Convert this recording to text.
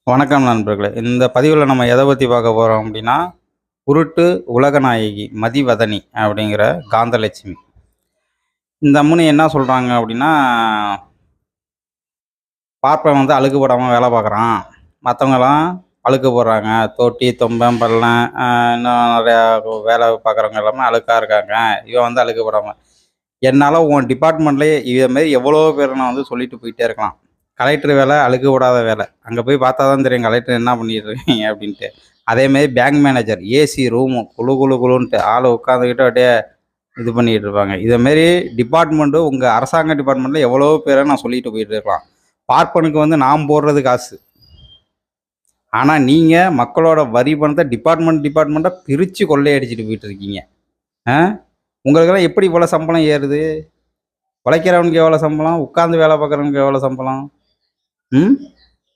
வணக்கம் நண்பர்களே. இந்த பதிவில் நம்ம எதை பற்றி பார்க்க போகிறோம் அப்படின்னா, உருட்டு உலகநாயகி மதிவதனி அப்படிங்கிற காந்தலட்சுமி. இந்த அம்மனி என்ன சொல்கிறாங்க அப்படின்னா, பார்ப்பவன் வந்து அழுக்கு போடாமல் வேலை பார்க்குறான், மற்றவங்கலாம் அழுக்கு போடுறாங்க, தொட்டி தொம்பம் பள்ளம் இன்னும் நிறையா வேலை பார்க்குறவங்க எல்லாமே அழுக்காக இருக்காங்க, இவன் வந்து அழுக்கு போடாமல். என்னால் உன் டிபார்ட்மெண்ட்லேயே இதேமாரி எவ்வளோ பேர் நான் வந்து சொல்லிட்டு போயிட்டே இருக்கலாம். கலெக்டர் வேலை அழுக்கு விடாத வேலை, அங்கே போய் பார்த்தா தான் தெரியும் கலெக்டர் என்ன பண்ணிட்டு இருக்கீங்க அப்படின்ட்டு. அதேமாரி பேங்க் மேனேஜர் ஏசி ரூமு குழு குழு குழுன்ட்டு ஆள் உட்காந்துக்கிட்டு அப்படியே இது பண்ணிகிட்டு இருப்பாங்க. இதேமாரி டிபார்ட்மெண்ட்டு உங்கள் அரசாங்க டிபார்ட்மெண்ட்டில் எவ்வளோ பேரை நான் சொல்லிட்டு போயிட்டு இருக்கலாம். பார்ப்பனுக்கு வந்து நாம் போடுறது காசு, ஆனால் நீங்கள் மக்களோட வரி பணத்தை டிபார்ட்மெண்ட்டாக பிரித்து கொள்ளையடிச்சிட்டு போயிட்டு இருக்கீங்க. உங்களுக்கெல்லாம் எப்படி இவ்வளோ சம்பளம் ஏறுது? உழைக்கிறவனுக்கு எவ்வளோ சம்பளம்? உட்காந்து வேலை பார்க்குறவனுக்கு எவ்வளோ சம்பளம்?